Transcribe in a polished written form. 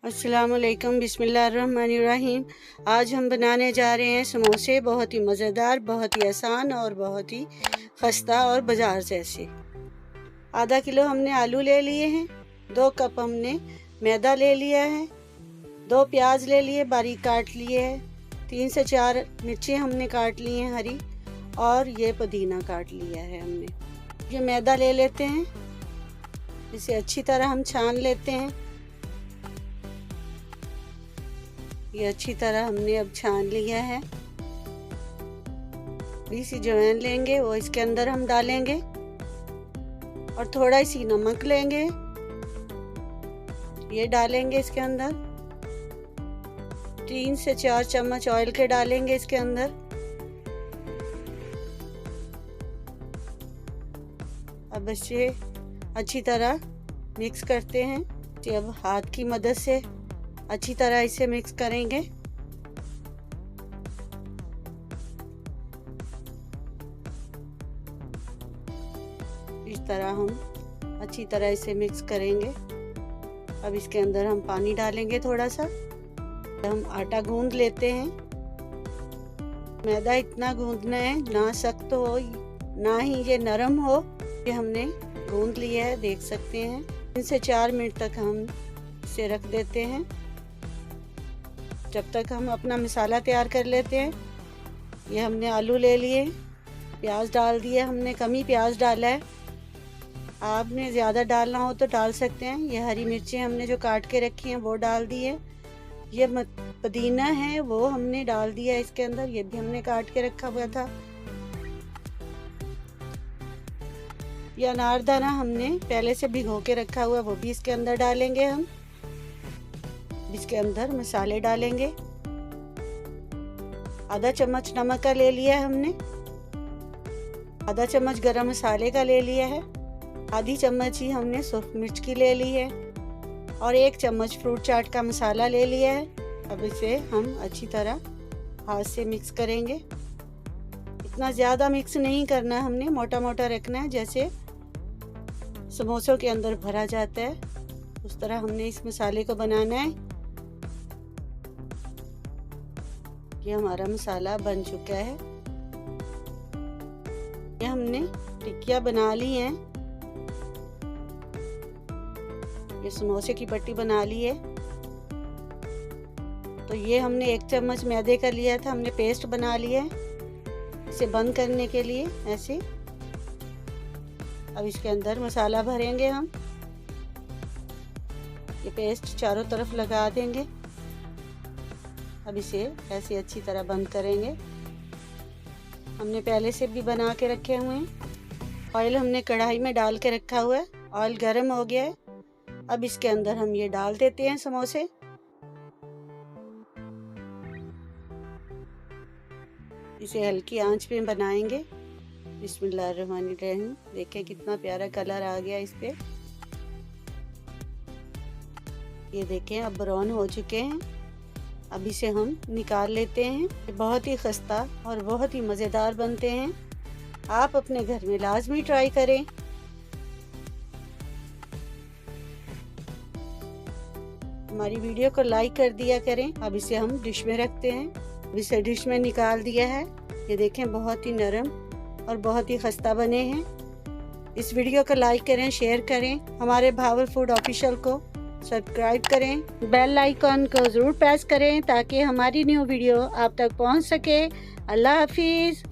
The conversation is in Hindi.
अस्सलामुअलैकुम, बिस्मिल्लाहिर्रहमानिर्रहीम। आज हम बनाने जा रहे हैं समोसे, बहुत ही मज़ेदार, बहुत ही आसान और बहुत ही खस्ता और बाज़ार जैसे। आधा किलो हमने आलू ले लिए हैं, 2 कप हमने मैदा ले लिया है, 2 प्याज ले लिए बारीक काट लिए है, 3 से 4 मिर्चें हमने काट ली हैं हरी, और ये पुदीना काट लिया है हमने। ये मैदा ले लेते हैं, इसे अच्छी तरह हम छान लेते हैं। ये अच्छी तरह हमने अब छान लिया है। थोड़ी सी अजवाइन लेंगे, वो इसके अंदर हम डालेंगे, और थोड़ा सी नमक लेंगे, ये डालेंगे इसके अंदर। 3 से 4 चम्मच ऑयल के डालेंगे इसके अंदर। अब इसे अच्छी तरह मिक्स करते हैं। अब हाथ की मदद से अच्छी तरह इसे मिक्स करेंगे। इस तरह हम अच्छी तरह इसे मिक्स करेंगे। अब इसके अंदर हम पानी डालेंगे थोड़ा सा। हम आटा गूंद लेते हैं। मैदा इतना गूंदना है, ना सख्त हो ना ही ये नरम हो। ये हमने गूंद लिया है, देख सकते हैं। 3 से 4 मिनट तक हम इसे रख देते हैं, जब तक हम अपना मसाला तैयार कर लेते हैं। ये हमने आलू ले लिए, प्याज डाल दिए, हमने कम ही प्याज डाला है, आपने ज़्यादा डालना हो तो डाल सकते हैं। ये हरी मिर्चें हमने जो काट के रखी हैं वो डाल दी है। ये पुदीना है वो हमने डाल दिया इसके अंदर, ये भी हमने काट के रखा हुआ था। ये अनारदाना हमने पहले से भिगो के रखा हुआ, वो भी इसके अंदर डालेंगे हम। इसके अंदर मसाले डालेंगे। आधा चम्मच नमक का ले लिया है हमने, आधा चम्मच गरम मसाले का ले लिया है, आधी चम्मच ही हमने सूख मिर्च की ले ली है, और 1 चम्मच फ्रूट चाट का मसाला ले लिया है। अब इसे हम अच्छी तरह हाथ से मिक्स करेंगे। इतना ज़्यादा मिक्स नहीं करना, हमने मोटा मोटा रखना है, जैसे समोसों के अंदर भरा जाता है उस तरह हमने इस मसाले को बनाना है। ये हमारा मसाला बन चुका है। ये हमने टिक्कियाँ बना ली हैं। ये समोसे की पट्टी बना ली है। तो ये हमने 1 चम्मच मैदे का लिया था, हमने पेस्ट बना लिया है इसे बंद करने के लिए ऐसे। अब इसके अंदर मसाला भरेंगे हम। ये पेस्ट चारों तरफ लगा देंगे। अब इसे ऐसे अच्छी तरह बंद करेंगे। हमने पहले से भी बना के रखे हुए हैं। ऑयल हमने कढ़ाई में डाल के रखा हुआ है, ऑयल गर्म हो गया है। अब इसके अंदर हम ये डाल देते हैं समोसे। इसे हल्की आंच पे बनाएंगे। बिस्मिल्लाहिर्रहमानिर्रहीम। देखिए कितना प्यारा कलर आ गया इस पे। ये देखें अब ब्राउन हो चुके हैं। अब इसे हम निकाल लेते हैं। बहुत ही खस्ता और बहुत ही मज़ेदार बनते हैं। आप अपने घर में लाजमी ट्राई करें। हमारी वीडियो को लाइक कर दिया करें। अब इसे हम डिश में रखते हैं। अब इसे डिश में निकाल दिया है। ये देखें बहुत ही नरम और बहुत ही खस्ता बने हैं। इस वीडियो को लाइक करें, शेयर करें। हमारे भावल फूड ऑफिशियल को सब्सक्राइब करें, बेल आइकॉन को ज़रूर प्रेस करें ताकि हमारी न्यू वीडियो आप तक पहुंच सके। अल्लाह हाफिज़।